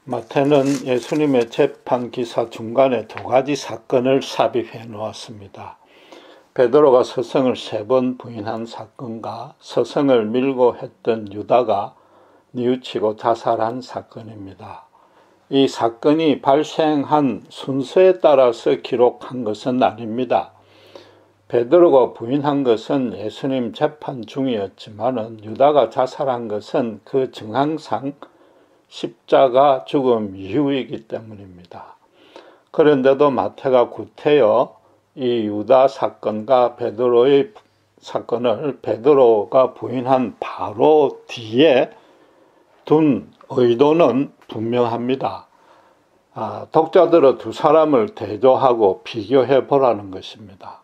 마태는 예수님의 재판 기사 중간에 두 가지 사건을 삽입해 놓았습니다. 베드로가 스승을 3번 부인한 사건과 스승을 밀고 했던 유다가 뉘우치고 자살한 사건입니다. 이 사건이 발생한 순서에 따라서 기록한 것은 아닙니다. 베드로가 부인한 것은 예수님 재판 중이었지만 유다가 자살한 것은 그 정황상 십자가 죽음 이후이기 때문입니다. 그런데도 마태가 구태여 이 유다 사건과 베드로의 사건을 베드로가 부인한 바로 뒤에 둔 의도는 분명합니다. 독자들은 두 사람을 대조하고 비교해 보라는 것입니다.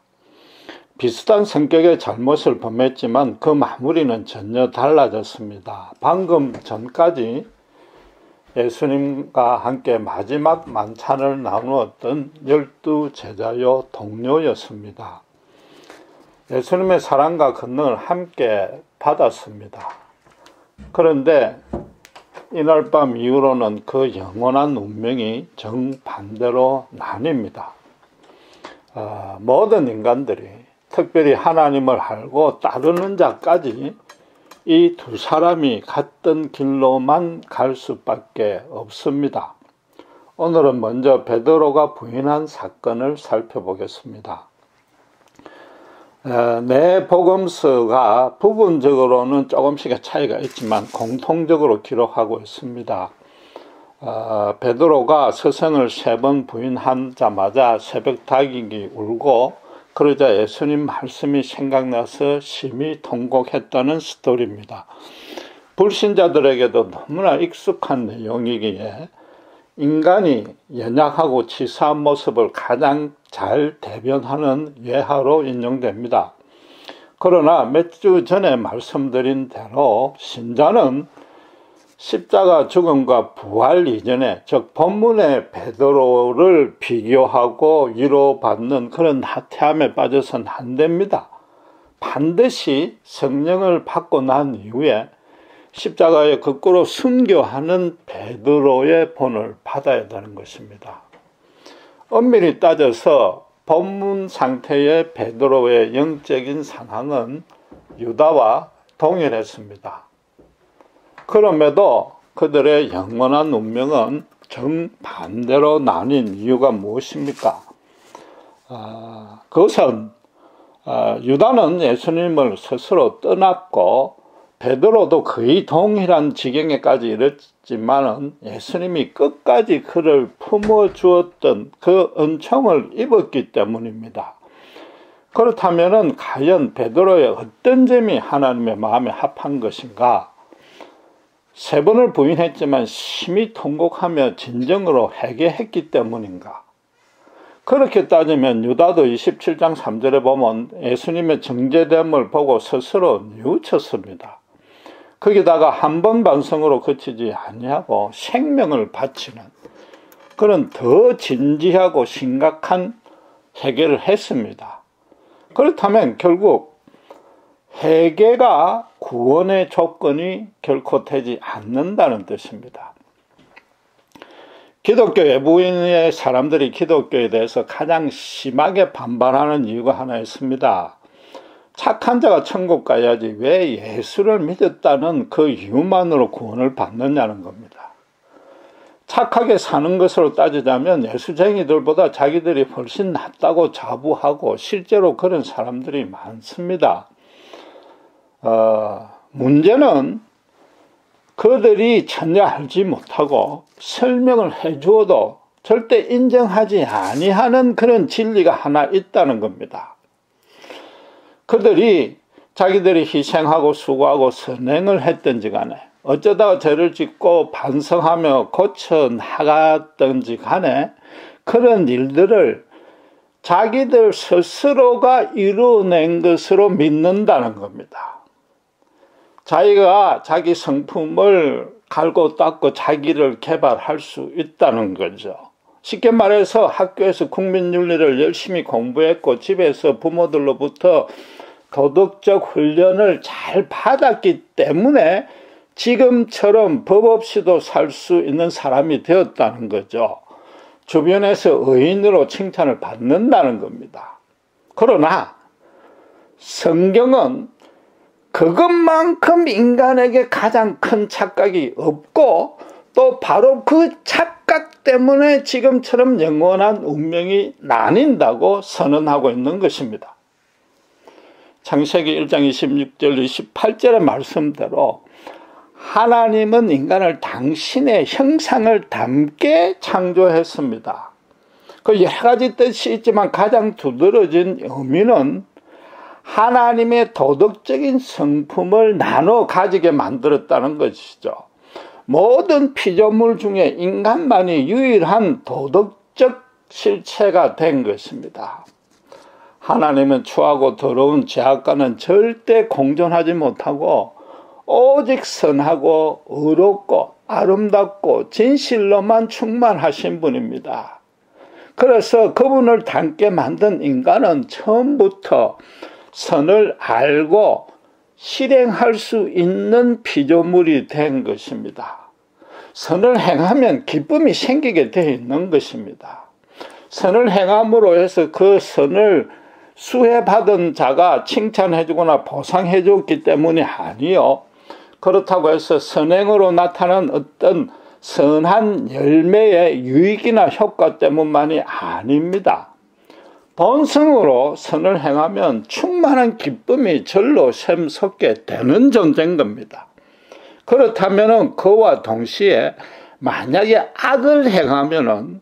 비슷한 성격의 잘못을 범했지만 그 마무리는 전혀 달라졌습니다. 방금 전까지 예수님과 함께 마지막 만찬을 나누었던 12 제자요 동료였습니다. 예수님의 사랑과 권능을 함께 받았습니다. 그런데 이날 밤 이후로는 그 영원한 운명이 정반대로 나뉩니다. 모든 인간들이 특별히 하나님을 알고 따르는 자까지 이 두 사람이 갔던 길로만 갈 수밖에 없습니다. 오늘은 먼저 베드로가 부인한 사건을 살펴보겠습니다. 네 복음서가 부분적으로는 조금씩의 차이가 있지만 공통적으로 기록하고 있습니다. 베드로가 스승을 3번 부인하자마자 새벽 닭이 울고 그러자 예수님 말씀이 생각나서 심히 통곡했다는 스토리입니다. 불신자들에게도 너무나 익숙한 내용이기에 인간이 연약하고 치사한 모습을 가장 잘 대변하는 예화로 인용됩니다. 그러나 몇 주 전에 말씀드린 대로 신자는 십자가 죽음과 부활 이전에, 즉 본문의 베드로를 비교하고 위로받는 그런 나태함에 빠져서는 안 됩니다. 반드시 성령을 받고 난 이후에 십자가에 거꾸로 순교하는 베드로의 본을 받아야 되는 것입니다. 엄밀히 따져서 본문 상태의 베드로의 영적인 상황은 유다와 동일했습니다. 그럼에도 그들의 영원한 운명은 정반대로 나뉜 이유가 무엇입니까? 그것은 유다는 예수님을 스스로 떠났고 베드로도 거의 동일한 지경에까지 이르렀지만 예수님이 끝까지 그를 품어주었던 그 은총을 입었기 때문입니다. 그렇다면 과연 베드로의 어떤 점이 하나님의 마음에 합한 것인가? 3번을 부인했지만 심히 통곡하며 진정으로 회개했기 때문인가? 그렇게 따지면 유다도 27장 3절에 보면 예수님의 정죄됨을 보고 스스로 뉘우쳤습니다. 거기다가 한 번 반성으로 그치지 아니하고 생명을 바치는 그런 더 진지하고 심각한 회개를 했습니다. 그렇다면 결국 회개가 구원의 조건이 결코 되지 않는다는 뜻입니다. 기독교 외부인의 사람들이 기독교에 대해서 가장 심하게 반발하는 이유가 하나 있습니다. 착한 자가 천국 가야지 왜 예수를 믿었다는 그 이유만으로 구원을 받느냐는 겁니다. 착하게 사는 것으로 따지자면 예수쟁이들보다 자기들이 훨씬 낫다고 자부하고 실제로 그런 사람들이 많습니다. 문제는 그들이 전혀 알지 못하고 설명을 해주어도 절대 인정하지 아니하는 그런 진리가 하나 있다는 겁니다. 그들이 자기들이 희생하고 수고하고 선행을 했든지 간에 어쩌다가 죄를 짓고 반성하며 고쳐 나갔든지 간에 그런 일들을 자기들 스스로가 이루어낸 것으로 믿는다는 겁니다. 자기가 자기 성품을 갈고 닦고 자기를 개발할 수 있다는 거죠. 쉽게 말해서 학교에서 국민윤리를 열심히 공부했고 집에서 부모들로부터 도덕적 훈련을 잘 받았기 때문에 지금처럼 법 없이도 살 수 있는 사람이 되었다는 거죠. 주변에서 의인으로 칭찬을 받는다는 겁니다. 그러나 성경은 그것만큼 인간에게 가장 큰 착각이 없고 또 바로 그 착각 때문에 지금처럼 영원한 운명이 나뉜다고 선언하고 있는 것입니다. 창세기 1장 26절 28절의 말씀대로 하나님은 인간을 당신의 형상을 닮게 창조했습니다. 그 여러 가지 뜻이 있지만 가장 두드러진 의미는 하나님의 도덕적인 성품을 나눠 가지게 만들었다는 것이죠. 모든 피조물 중에 인간만이 유일한 도덕적 실체가 된 것입니다. 하나님은 추하고 더러운 죄악과는 절대 공존하지 못하고 오직 선하고 의롭고 아름답고 진실로만 충만하신 분입니다. 그래서 그분을 닮게 만든 인간은 처음부터 선을 알고 실행할 수 있는 피조물이 된 것입니다. 선을 행하면 기쁨이 생기게 되어 있는 것입니다. 선을 행함으로 해서 그 선을 수혜받은 자가 칭찬해주거나 보상해줬기 때문이 아니요. 그렇다고 해서 선행으로 나타난 어떤 선한 열매의 유익이나 효과 때문만이 아닙니다. 본성으로 선을 행하면 충만한 기쁨이 절로 샘솟게 되는 존재인 겁니다. 그렇다면 그와 동시에 만약에 악을 행하면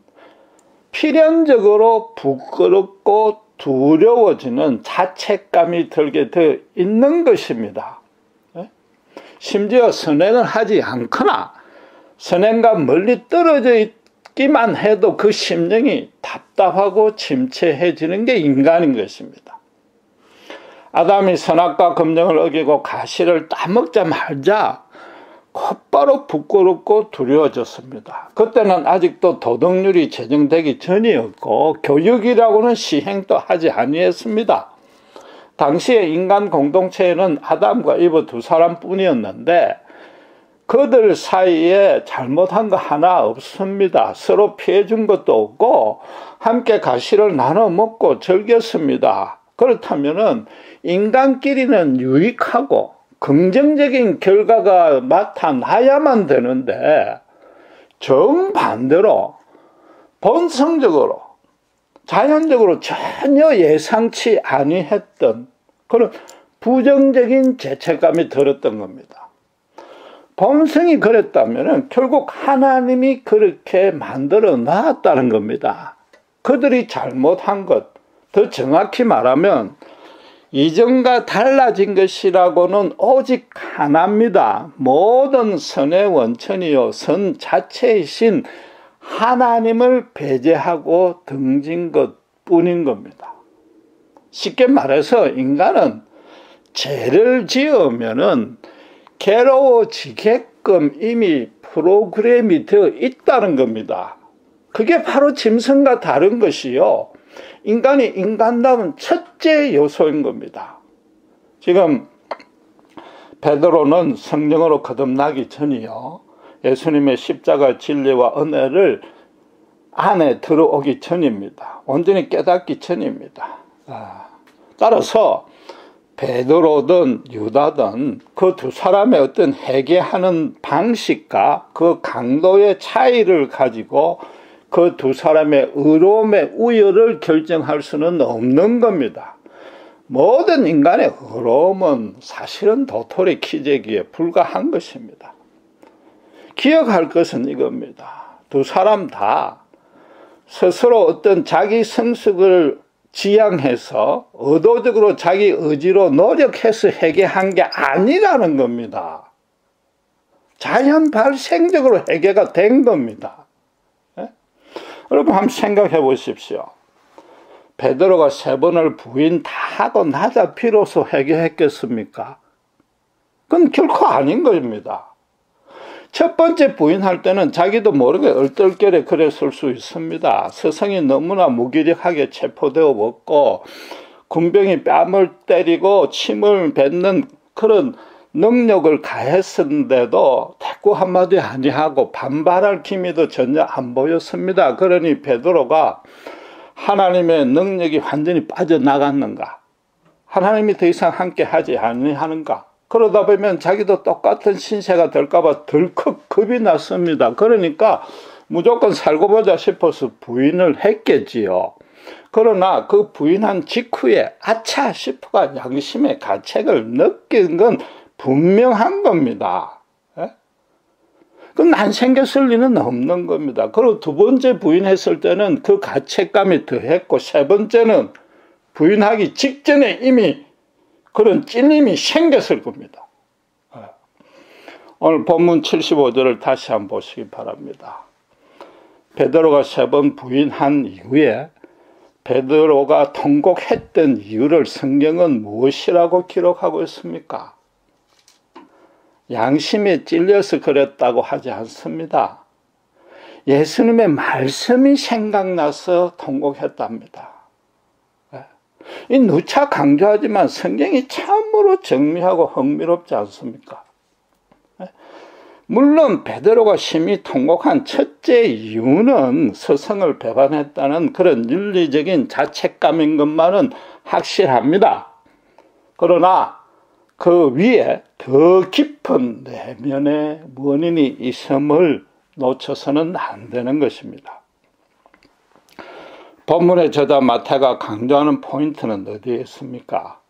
필연적으로 부끄럽고 두려워지는 자책감이 들게 되어 있는 것입니다. 심지어 선행을 하지 않거나 선행과 멀리 떨어져 있기만 해도 그 심령이 답답하고 침체해지는 게 인간인 것입니다. 아담이 선악과 금령을 어기고 가시를 따먹자마자 곧바로 부끄럽고 두려워졌습니다. 그때는 아직도 도덕률이 제정되기 전이었고 교육이라고는 시행도 하지 아니했습니다. 당시의 인간 공동체에는 아담과 이브 두 사람뿐이었는데 그들 사이에 잘못한 거 하나 없습니다. 서로 피해준 것도 없고 함께 가시를 나눠 먹고 즐겼습니다. 그렇다면 인간끼리는 유익하고 긍정적인 결과가 나타나야만 되는데 정반대로 본성적으로 자연적으로 전혀 예상치 아니했던 그런 부정적인 죄책감이 들었던 겁니다. 본성이 그랬다면 결국 하나님이 그렇게 만들어 놨다는 겁니다. 그들이 잘못한 것, 더 정확히 말하면 이전과 달라진 것이라고는 오직 하나입니다. 모든 선의 원천이요 선 자체이신 하나님을 배제하고 등진 것뿐인 겁니다. 쉽게 말해서 인간은 죄를 지으면은 괴로워지게끔 이미 프로그램이 되어 있다는 겁니다. 그게 바로 짐승과 다른 것이요. 인간이 인간다운 첫째 요소인 겁니다. 지금 베드로는 성령으로 거듭나기 전이요. 예수님의 십자가 진리와 은혜를 안에 들어오기 전입니다. 온전히 깨닫기 전입니다. 따라서 베드로든 유다든 그 두 사람의 어떤 회개하는 방식과 그 강도의 차이를 가지고 그 두 사람의 의로움의 우열을 결정할 수는 없는 겁니다. 모든 인간의 의로움은 사실은 도토리 키재기에 불과한 것입니다. 기억할 것은 이겁니다. 두 사람 다 스스로 어떤 자기 성숙을 지향해서 의도적으로 자기 의지로 노력해서 회개한 게 아니라는 겁니다. 자연 발생적으로 회개가 된 겁니다. 네? 여러분 한번 생각해 보십시오. 베드로가 3번을 부인 다 하고 나자 비로소 회개했겠습니까? 그건 결코 아닌 겁니다. 첫 번째 부인할 때는 자기도 모르게 얼떨결에 그랬을 수 있습니다. 스승이 너무나 무기력하게 체포되어 먹고 군병이 뺨을 때리고 침을 뱉는 그런 능력을 가했었는데도 대꾸 한마디 아니하고 반발할 기미도 전혀 안 보였습니다. 그러니 베드로가 하나님의 능력이 완전히 빠져나갔는가? 하나님이 더 이상 함께 하지 아니하는가? 그러다 보면 자기도 똑같은 신세가 될까봐 덜컥 겁이 났습니다. 그러니까 무조건 살고 보자 싶어서 부인을 했겠지요. 그러나 그 부인한 직후에 아차 싶어가 양심의 가책을 느낀 건 분명한 겁니다. 그건 안 생겼을 리는 없는 겁니다. 그리고 두 번째 부인했을 때는 그 가책감이 더했고, 세 번째는 부인하기 직전에 이미 그런 찔림이 생겼을 겁니다. 오늘 본문 75절을 다시 한번 보시기 바랍니다. 베드로가 세 번 부인한 이후에 베드로가 통곡했던 이유를 성경은 무엇이라고 기록하고 있습니까? 양심에 찔려서 그랬다고 하지 않습니다. 예수님의 말씀이 생각나서 통곡했답니다. 이 누차 강조하지만 성경이 참으로 정밀하고 흥미롭지 않습니까? 물론 베드로가 심히 통곡한 첫째 이유는 스승을 배반했다는 그런 윤리적인 자책감인 것만은 확실합니다. 그러나 그 위에 더 깊은 내면의 원인이 있음을 놓쳐서는 안 되는 것입니다. 본문의 저자 마태가 강조하는 포인트는 어디에 있습니까?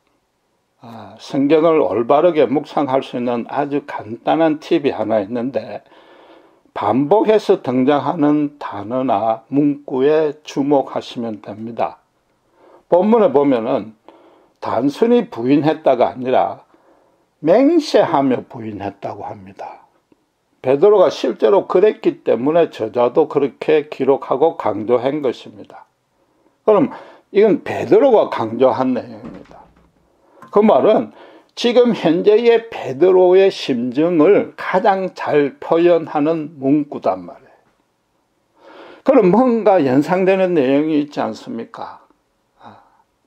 성경을 올바르게 묵상할 수 있는 아주 간단한 팁이 하나 있는데, 반복해서 등장하는 단어나 문구에 주목하시면 됩니다. 본문에 보면은 단순히 부인했다가 아니라 맹세하며 부인했다고 합니다. 베드로가 실제로 그랬기 때문에 저자도 그렇게 기록하고 강조한 것입니다. 그럼 이건 베드로가 강조한 내용입니다. 그 말은 지금 현재의 베드로의 심정을 가장 잘 표현하는 문구단 말이에요. 그럼 뭔가 연상되는 내용이 있지 않습니까?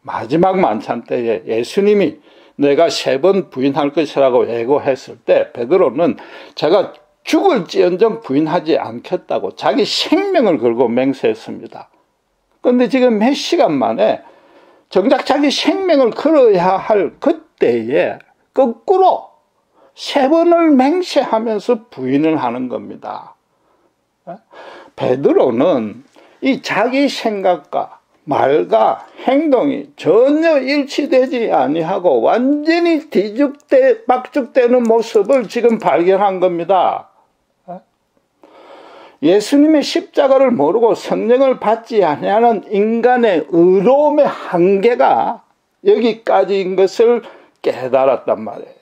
마지막 만찬 때에 예수님이 내가 3번 부인할 것이라고 예고했을 때 베드로는 제가 죽을지언정 부인하지 않겠다고 자기 생명을 걸고 맹세했습니다. 그런데 지금 몇 시간 만에 정작 자기 생명을 걸어야 할 그때에 거꾸로 3번을 맹세하면서 부인을 하는 겁니다. 베드로는 이 자기 생각과 말과 행동이 전혀 일치되지 아니하고 완전히 뒤죽박죽되는 모습을 지금 발견한 겁니다. 예수님의 십자가를 모르고 성령을 받지 아니하는 인간의 의로움의 한계가 여기까지인 것을 깨달았단 말이에요.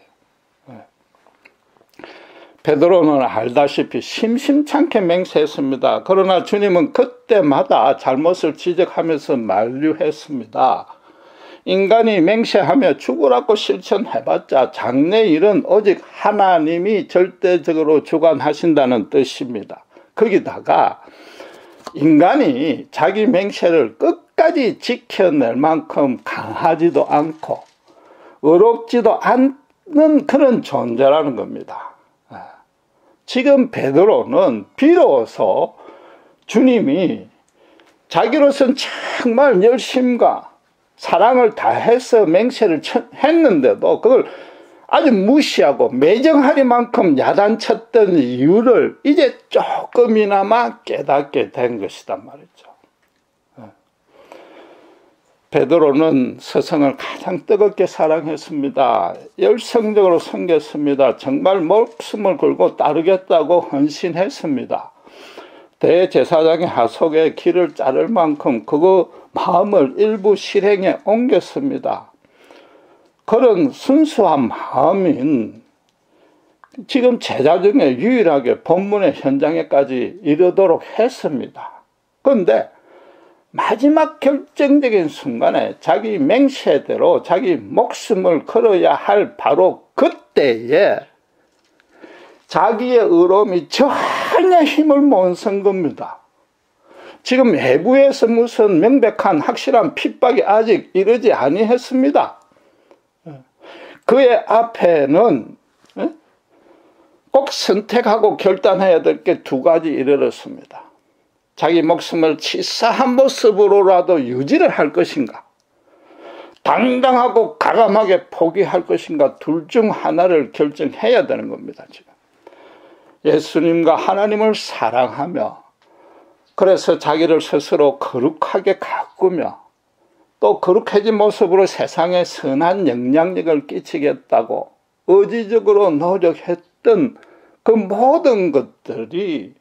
베드로는 알다시피 심심찮게 맹세했습니다. 그러나 주님은 그때마다 잘못을 지적하면서 만류했습니다. 인간이 맹세하며 죽으라고 실천해봤자 장래 일은 오직 하나님이 절대적으로 주관하신다는 뜻입니다. 거기다가 인간이 자기 맹세를 끝까지 지켜낼 만큼 강하지도 않고 의롭지도 않는 그런 존재라는 겁니다. 지금 베드로는 비로소 주님이 자기로선 정말 열심과 사랑을 다해서 맹세를 했는데도 그걸 아주 무시하고 매정하리만큼 야단쳤던 이유를 이제 조금이나마 깨닫게 된 것이단 말이죠. 베드로는 스승을 가장 뜨겁게 사랑했습니다. 열성적으로 섬겼습니다. 정말 목숨을 걸고 따르겠다고 헌신했습니다. 대제사장의 하속에 길을 자를 만큼 그 마음을 일부 실행에 옮겼습니다. 그런 순수한 마음인 지금 제자 중에 유일하게 본문의 현장에까지 이르도록 했습니다. 그런데 마지막 결정적인 순간에 자기 맹세대로 자기 목숨을 걸어야 할 바로 그때에 자기의 의로움이 전혀 힘을 못 쓴 겁니다. 지금 외부에서 무슨 명백한 확실한 핍박이 아직 이르지 아니했습니다. 그의 앞에는 꼭 선택하고 결단해야 될 게 두 가지 이르렀습니다. 자기 목숨을 치사한 모습으로라도 유지를 할 것인가, 당당하고 과감하게 포기할 것인가, 둘 중 하나를 결정해야 되는 겁니다. 지금 예수님과 하나님을 사랑하며, 그래서 자기를 스스로 거룩하게 가꾸며, 또 거룩해진 모습으로 세상에 선한 영향력을 끼치겠다고 의지적으로 노력했던 그 모든 것들이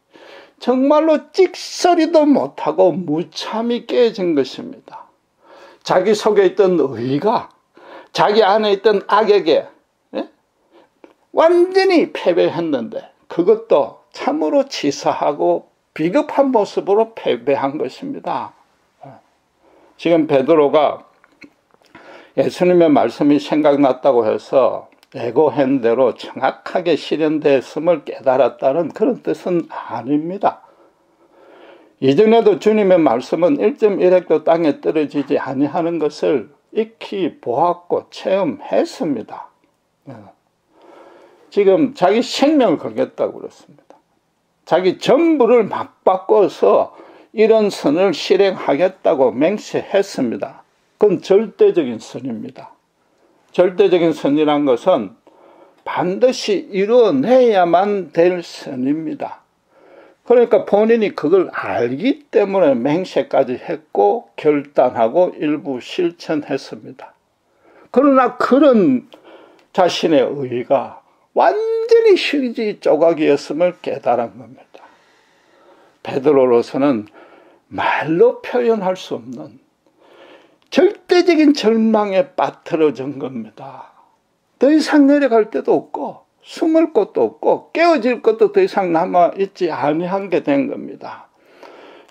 정말로 찍소리도 못하고 무참히 깨진 것입니다. 자기 속에 있던 의가 자기 안에 있던 악에게 완전히 패배했는데, 그것도 참으로 치사하고 비겁한 모습으로 패배한 것입니다. 지금 베드로가 예수님의 말씀이 생각났다고 해서 예고한 대로 정확하게 실현됐음을 깨달았다는 그런 뜻은 아닙니다. 이전에도 주님의 말씀은 1.1획도 땅에 떨어지지 아니하는 것을 익히 보았고 체험했습니다. 지금 자기 생명을 걸겠다고 그랬습니다. 자기 전부를 막 바꿔서 이런 선을 실행하겠다고 맹세했습니다. 그건 절대적인 선입니다. 절대적인 선이란 것은 반드시 이루어내야만 될 선입니다. 그러니까 본인이 그걸 알기 때문에 맹세까지 했고 결단하고 일부 실천했습니다. 그러나 그런 자신의 의가 완전히 휴지 조각이었음을 깨달은 겁니다. 베드로로서는 말로 표현할 수 없는 절대적인 절망에 빠뜨려진 겁니다. 더 이상 내려갈 데도 없고 숨을 곳도 없고 깨어질 것도 더 이상 남아있지 아니한 게 된 겁니다.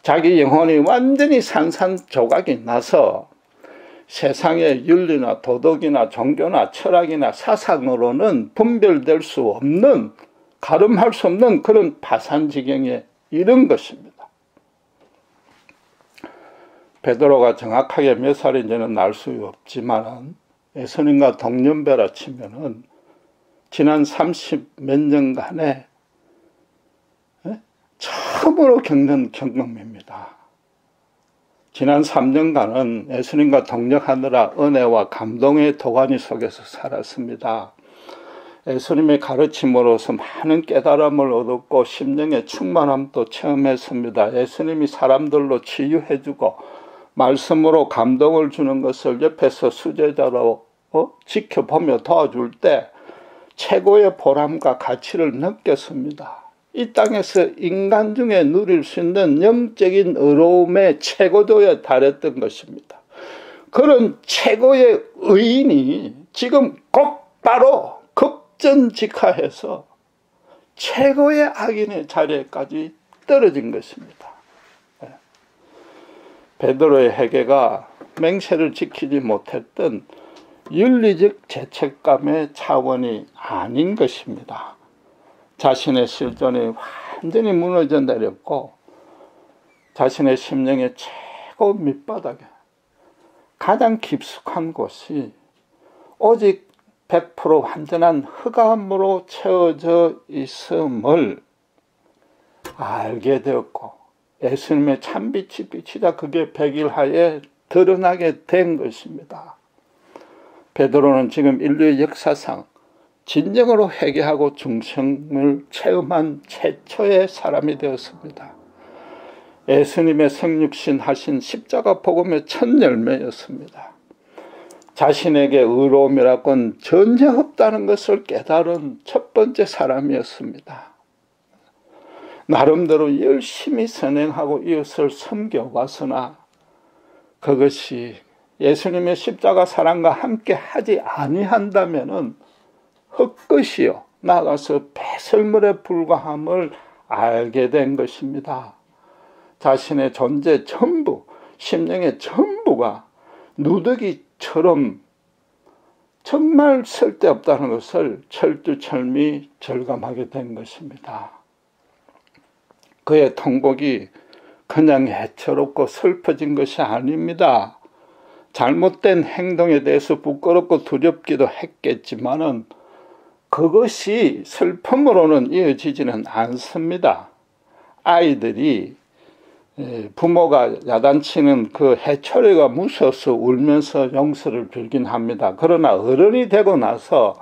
자기 영혼이 완전히 산산조각이 나서 세상의 윤리나 도덕이나 종교나 철학이나 사상으로는 분별될 수 없는, 가름할 수 없는 그런 파산지경에 이른 것입니다. 베드로가 정확하게 몇 살인지는 알 수 없지만 예수님과 동년배라 치면은 지난 30 몇 년간에 처음으로 겪는 경험입니다. 지난 3년간은 예수님과 동력하느라 은혜와 감동의 도가니 속에서 살았습니다. 예수님의 가르침으로서 많은 깨달음을 얻었고 심령의 충만함도 체험했습니다. 예수님이 사람들로 치유해주고 말씀으로 감동을 주는 것을 옆에서 수제자로 지켜보며 도와줄 때 최고의 보람과 가치를 느꼈습니다. 이 땅에서 인간 중에 누릴 수 있는 영적인 의로움의 최고조에 달했던 것입니다. 그런 최고의 의인이 지금 곧바로 급전직하해서 최고의 악인의 자리에까지 떨어진 것입니다. 베드로의 회개가 맹세를 지키지 못했던 윤리적 죄책감의 차원이 아닌 것입니다. 자신의 실존이 완전히 무너져 내렸고 자신의 심령의 최고 밑바닥에 가장 깊숙한 곳이 오직 100% 완전한 흑암으로 채워져 있음을 알게 되었고 예수님의 참빛이 비치다 그게 백일하에 드러나게 된 것입니다. 베드로는 지금 인류의 역사상 진정으로 회개하고 중생을 체험한 최초의 사람이 되었습니다. 예수님의 성육신 하신 십자가 복음의 첫 열매였습니다. 자신에게 의로움이라고는 전혀 없다는 것을 깨달은 첫 번째 사람이었습니다. 나름대로 열심히 선행하고 이웃을 섬겨왔으나 그것이 예수님의 십자가 사랑과 함께 하지 아니한다면은 헛것이요 나아가서 배설물에 불과함을 알게 된 것입니다. 자신의 존재 전부, 심령의 전부가 누더기처럼 정말 쓸데없다는 것을 철두철미 절감하게 된 것입니다. 그의 통곡이 그냥 애처롭고 슬퍼진 것이 아닙니다. 잘못된 행동에 대해서 부끄럽고 두렵기도 했겠지만은 그것이 슬픔으로는 이어지지는 않습니다. 아이들이 부모가 야단치는 그 해초리가 무서워서 울면서 용서를 빌긴 합니다. 그러나 어른이 되고 나서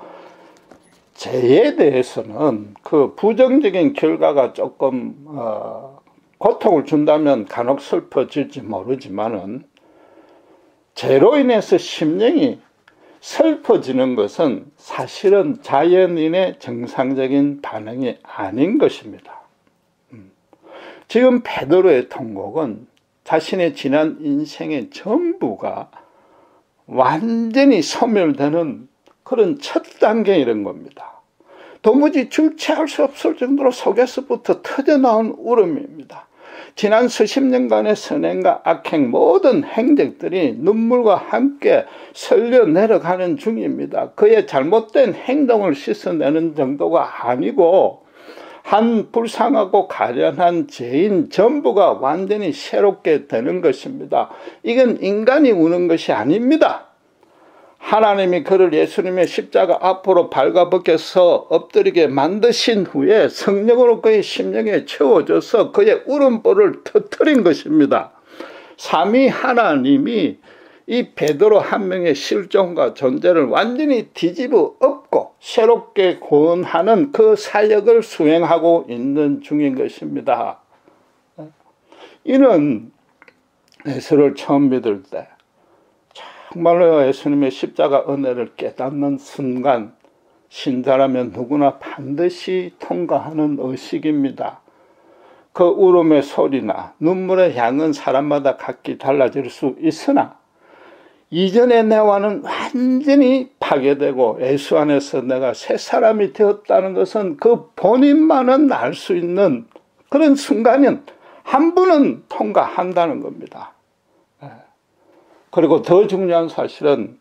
죄에 대해서는 그 부정적인 결과가 조금 고통을 준다면 간혹 슬퍼질지 모르지만은 죄로 인해서 심령이 슬퍼지는 것은 사실은 자연인의 정상적인 반응이 아닌 것입니다. 지금 베드로의 통곡은 자신의 지난 인생의 전부가 완전히 소멸되는 그런 첫 단계에 이른 겁니다. 도무지 주체할 수 없을 정도로 속에서부터 터져나온 울음입니다. 지난 수십 년간의 선행과 악행 모든 행적들이 눈물과 함께 설려 내려가는 중입니다. 그의 잘못된 행동을 씻어내는 정도가 아니고 한 불쌍하고 가련한 죄인 전부가 완전히 새롭게 되는 것입니다. 이건 인간이 우는 것이 아닙니다. 하나님이 그를 예수님의 십자가 앞으로 발가벗겨서 엎드리게 만드신 후에 성령으로 그의 심령에 채워져서 그의 울음보를 터뜨린 것입니다. 삼위 하나님이 이 베드로 한 명의 실존과 존재를 완전히 뒤집어 엎고 새롭게 구원하는 그 사역을 수행하고 있는 중인 것입니다. 이는 예수를 처음 믿을 때 정말로 예수님의 십자가 은혜를 깨닫는 순간 신자라면 누구나 반드시 통과하는 의식입니다. 그 울음의 소리나 눈물의 양은 사람마다 각기 달라질 수 있으나 이전의 내와는 완전히 파괴되고 예수 안에서 내가 새 사람이 되었다는 것은 그 본인만은 알 수 있는 그런 순간은 한 분은 통과한다는 겁니다. 그리고 더 중요한 사실은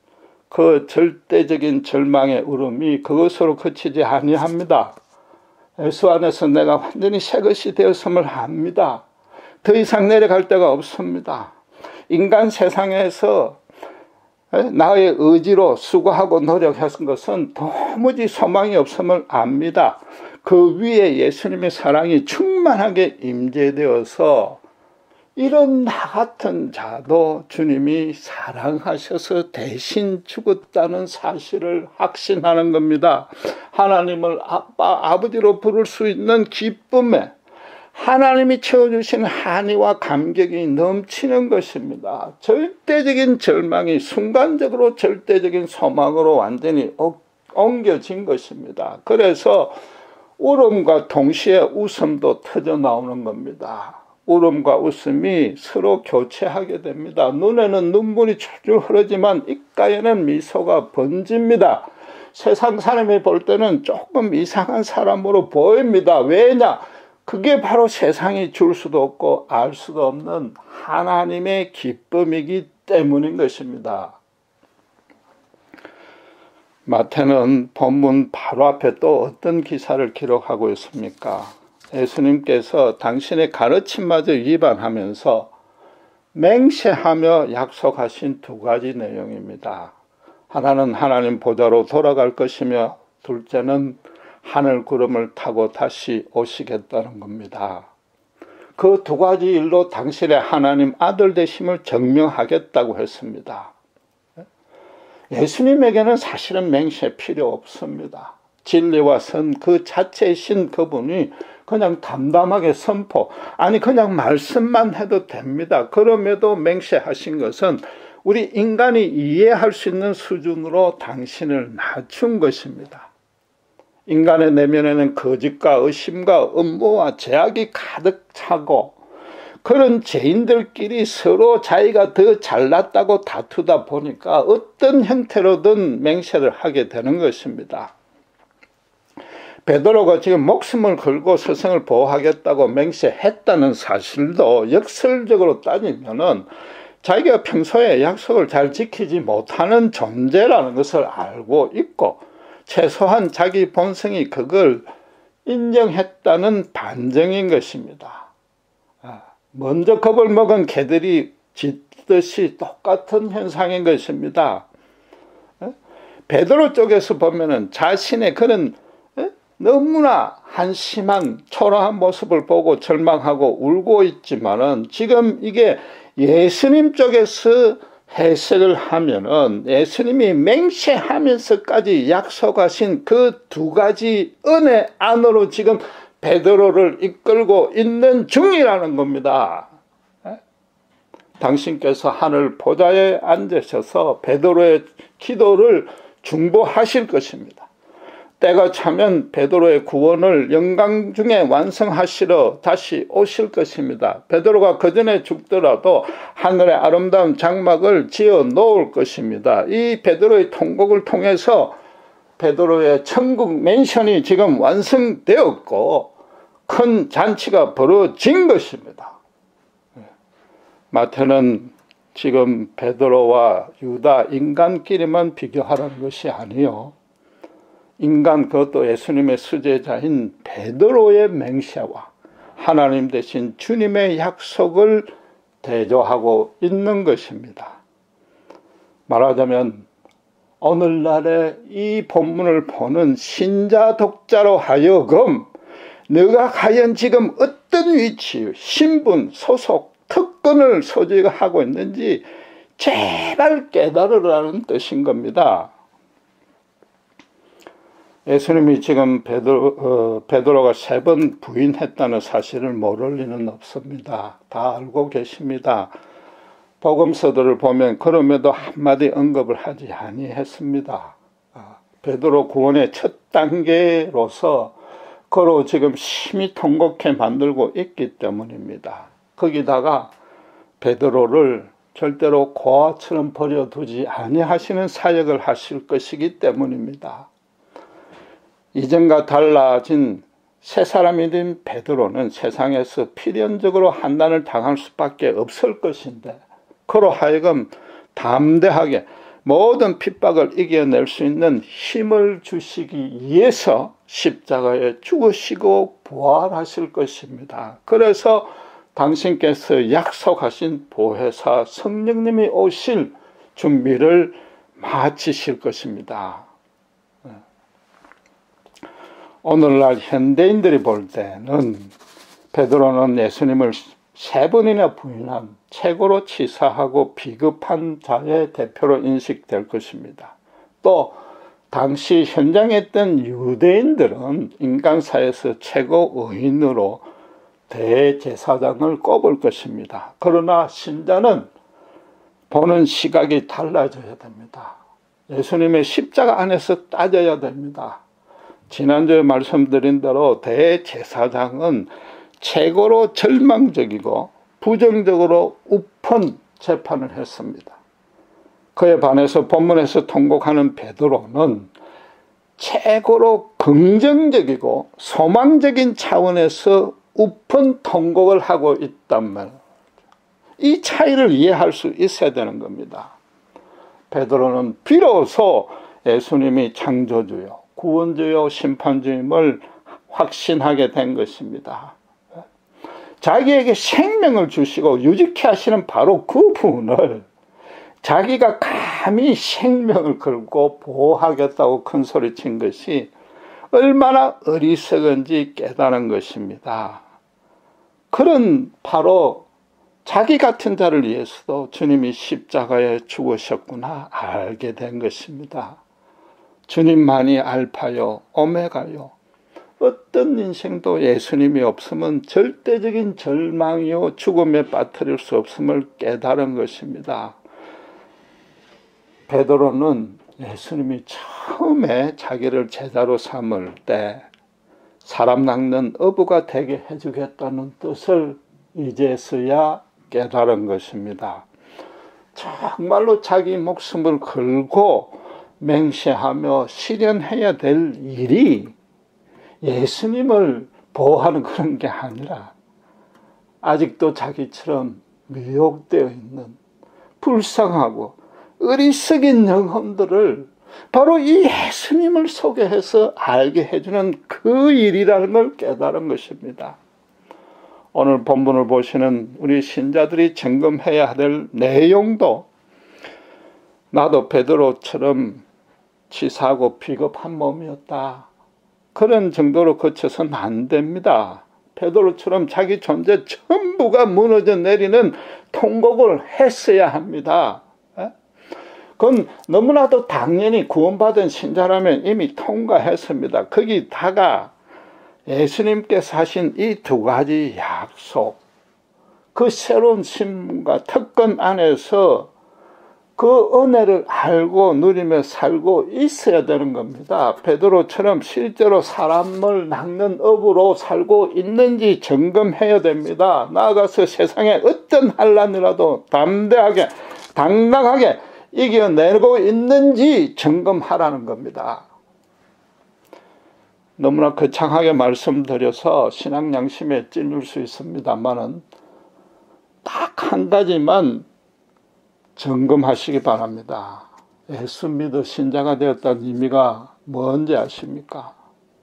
그 절대적인 절망의 울음이 그것으로 그치지 아니합니다. 예수 안에서 내가 완전히 새 것이 되었음을 압니다. 더 이상 내려갈 데가 없습니다. 인간 세상에서 나의 의지로 수고하고 노력했던 것은 도무지 소망이 없음을 압니다. 그 위에 예수님의 사랑이 충만하게 임재되어서 이런 나 같은 자도 주님이 사랑하셔서 대신 죽었다는 사실을 확신하는 겁니다. 하나님을 아빠, 아버지로 부를 수 있는 기쁨에 하나님이 채워주신 한의와 감격이 넘치는 것입니다. 절대적인 절망이 순간적으로 절대적인 소망으로 완전히 옮겨진 것입니다. 그래서 울음과 동시에 웃음도 터져 나오는 겁니다. 울음과 웃음이 서로 교체하게 됩니다. 눈에는 눈물이 줄줄 흐르지만 입가에는 미소가 번집니다. 세상 사람이 볼 때는 조금 이상한 사람으로 보입니다. 왜냐? 그게 바로 세상이 줄 수도 없고 알 수도 없는 하나님의 기쁨이기 때문인 것입니다. 마태는 본문 바로 앞에 또 어떤 기사를 기록하고 있습니까? 예수님께서 당신의 가르침마저 위반하면서 맹세하며 약속하신 두 가지 내용입니다. 하나는 하나님 보좌로 돌아갈 것이며 둘째는 하늘 구름을 타고 다시 오시겠다는 겁니다. 그 두 가지 일로 당신의 하나님 아들 되심을 증명하겠다고 했습니다. 예수님에게는 사실은 맹세 필요 없습니다. 진리와 선 그 자체이신 그분이 그냥 담담하게 선포, 아니 그냥 말씀만 해도 됩니다. 그럼에도 맹세하신 것은 우리 인간이 이해할 수 있는 수준으로 당신을 낮춘 것입니다. 인간의 내면에는 거짓과 의심과 음모와 제약이 가득 차고 그런 죄인들끼리 서로 자기가 더 잘났다고 다투다 보니까 어떤 형태로든 맹세를 하게 되는 것입니다. 베드로가 지금 목숨을 걸고 스승을 보호하겠다고 맹세했다는 사실도 역설적으로 따지면은 자기가 평소에 약속을 잘 지키지 못하는 존재라는 것을 알고 있고 최소한 자기 본성이 그걸 인정했다는 반증인 것입니다. 먼저 겁을 먹은 개들이 짖듯이 똑같은 현상인 것입니다. 베드로 쪽에서 보면은 자신의 그런 너무나 한심한 초라한 모습을 보고 절망하고 울고 있지만은 지금 이게 예수님 쪽에서 해석을 하면은 예수님이 맹세하면서까지 약속하신 그 두 가지 은혜 안으로 지금 베드로를 이끌고 있는 중이라는 겁니다. 당신께서 하늘 보좌에 앉으셔서 베드로의 기도를 중보하실 것입니다. 때가 차면 베드로의 구원을 영광 중에 완성하시러 다시 오실 것입니다. 베드로가 그 전에 죽더라도 하늘의 아름다운 장막을 지어 놓을 것입니다. 이 베드로의 통곡을 통해서 베드로의 천국 맨션이 지금 완성되었고 큰 잔치가 벌어진 것입니다. 마태는 지금 베드로와 유다 인간끼리만 비교하라는 것이 아니요, 인간, 그것도 예수님의 수제자인 베드로의 맹세와 하나님 대신 주님의 약속을 대조하고 있는 것입니다. 말하자면 오늘날의 이 본문을 보는 신자 독자로 하여금 너가 과연 지금 어떤 위치, 신분, 소속, 특권을 소지하고 있는지 제발 깨달으라는 뜻인 겁니다. 예수님이 지금 베드로가 3번 부인했다는 사실을 모를 리는 없습니다. 다 알고 계십니다. 복음서들을 보면 그럼에도 한마디 언급을 하지 아니했습니다. 베드로 구원의 첫 단계로서 그로 지금 심히 통곡해 만들고 있기 때문입니다. 거기다가 베드로를 절대로 고아처럼 버려두지 아니하시는 사역을 하실 것이기 때문입니다. 이전과 달라진 새 사람이 된 베드로는 세상에서 필연적으로 한난을 당할 수밖에 없을 것인데 그로 하여금 담대하게 모든 핍박을 이겨낼 수 있는 힘을 주시기 위해서 십자가에 죽으시고 부활하실 것입니다. 그래서 당신께서 약속하신 보혜사 성령님이 오실 준비를 마치실 것입니다. 오늘날 현대인들이 볼 때는 베드로는 예수님을 3번이나 부인한 최고로 치사하고 비겁한 자의 대표로 인식될 것입니다. 또 당시 현장에 있던 유대인들은 인간사에서 최고 의인으로 대제사장을 꼽을 것입니다. 그러나 신자는 보는 시각이 달라져야 됩니다. 예수님의 십자가 안에서 따져야 됩니다. 지난주에 말씀드린 대로 대제사장은 최고로 절망적이고 부정적으로 우픈 재판을 했습니다. 그에 반해서 본문에서 통곡하는 베드로는 최고로 긍정적이고 소망적인 차원에서 우픈 통곡을 하고 있단 말이에요. 이 차이를 이해할 수 있어야 되는 겁니다. 베드로는 비로소 예수님이 창조주요 구원주요 심판주임을 확신하게 된 것입니다. 자기에게 생명을 주시고 유지케 하시는 바로 그 분을 자기가 감히 생명을 걸고 보호하겠다고 큰 소리친 것이 얼마나 어리석은지 깨달은 것입니다. 그런 바로 자기 같은 자를 위해서도 주님이 십자가에 죽으셨구나 알게 된 것입니다. 주님만이 알파요 오메가요, 어떤 인생도 예수님이 없으면 절대적인 절망이요 죽음에 빠뜨릴 수 없음을 깨달은 것입니다. 베드로는 예수님이 처음에 자기를 제자로 삼을 때 사람 낚는 어부가 되게 해주겠다는 뜻을 이제서야 깨달은 것입니다. 정말로 자기 목숨을 걸고 맹세하며 실현해야 될 일이 예수님을 보호하는 그런 게 아니라 아직도 자기처럼 미혹되어 있는 불쌍하고 어리석인 영혼들을 바로 이 예수님을 소개해서 알게 해주는 그 일이라는 걸 깨달은 것입니다. 오늘 본문을 보시는 우리 신자들이 점검해야 될 내용도 나도 베드로처럼 치사하고 비겁한 몸이었다. 그런 정도로 거쳐서는 안 됩니다. 베드로처럼 자기 존재 전부가 무너져 내리는 통곡을 했어야 합니다. 그건 너무나도 당연히 구원받은 신자라면 이미 통과했습니다. 거기다가 예수님께서 하신 이 두 가지 약속, 그 새로운 신분과 특권 안에서 그 은혜를 알고 누리며 살고 있어야 되는 겁니다. 베드로처럼 실제로 사람을 낚는 업으로 살고 있는지 점검해야 됩니다. 나아가서 세상에 어떤 환난이라도 담대하게 당당하게 이겨내고 있는지 점검하라는 겁니다. 너무나 거창하게 말씀드려서 신앙 양심에 찔릴 수 있습니다만은 딱 한 가지만 점검하시기 바랍니다. 예수 믿어 신자가 되었다는 의미가 뭔지 아십니까?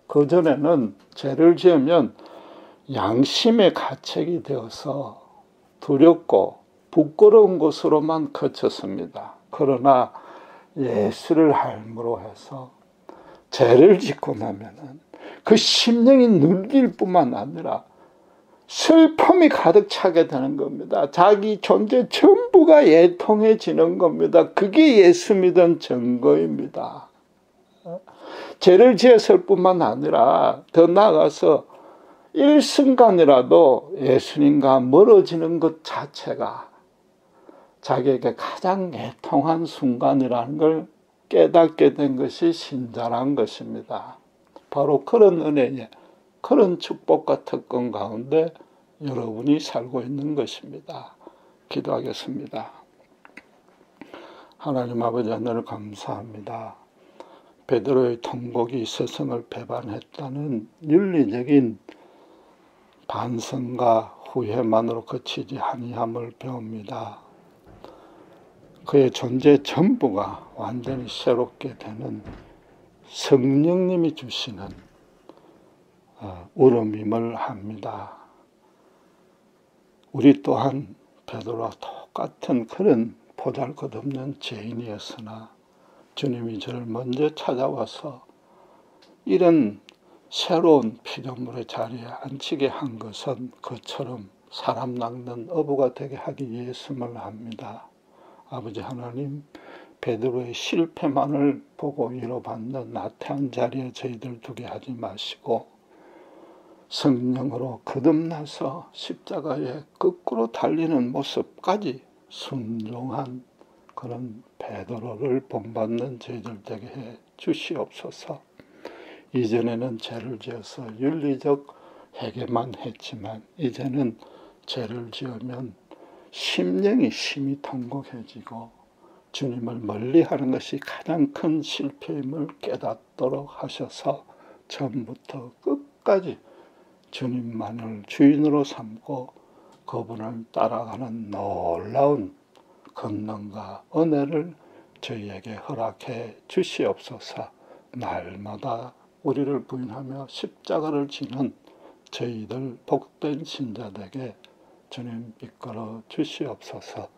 그전에는 죄를 지으면 양심의 가책이 되어서 두렵고 부끄러운 것으로만 그쳤습니다. 그러나 예수를 알므로 해서 죄를 짓고 나면은 그 심령이 눌릴 뿐만 아니라 슬픔이 가득 차게 되는 겁니다. 자기 존재 전부가 애통해지는 겁니다. 그게 예수 믿은 증거입니다. 죄를 지었을 뿐만 아니라 더 나아가서 일순간이라도 예수님과 멀어지는 것 자체가 자기에게 가장 애통한 순간이라는 걸 깨닫게 된 것이 신자란 것입니다. 바로 그런 은혜에, 그런 축복과 특권 가운데 여러분이 살고 있는 것입니다. 기도하겠습니다. 하나님 아버지 하늘 감사합니다. 베드로의 통곡이 스승을 배반했다는 윤리적인 반성과 후회만으로 그치지 아니함을 배웁니다. 그의 존재 전부가 완전히 새롭게 되는 성령님이 주시는 울음임을 합니다. 우리 또한 베드로와 똑같은 그런 보잘것없는 죄인이었으나 주님이 저를 먼저 찾아와서 이런 새로운 피조물의 자리에 앉히게 한 것은 그처럼 사람 낚는 어부가 되게 하기 위해서임을 합니다. 아버지 하나님, 베드로의 실패만을 보고 위로받는 나태한 자리에 저희들 두게 하지 마시고 성령으로 거듭나서 십자가에 거꾸로 달리는 모습까지 순종한 그런 베드로를 본받는 저희들 되게 해 주시옵소서. 이전에는 죄를 지어서 윤리적 회개만 했지만 이제는 죄를 지으면 심령이 심히 통곡해지고 주님을 멀리하는 것이 가장 큰 실패임을 깨닫도록 하셔서 처음부터 끝까지 주님만을 주인으로 삼고 그분을 따라가는 놀라운 권능과 은혜를 저희에게 허락해 주시옵소서. 날마다 우리를 부인하며 십자가를 지는 저희들 복된 신자들에게 주님 이끌어 주시옵소서.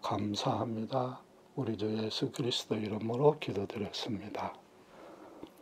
감사합니다. 우리 주 예수 그리스도 이름으로 기도드렸습니다.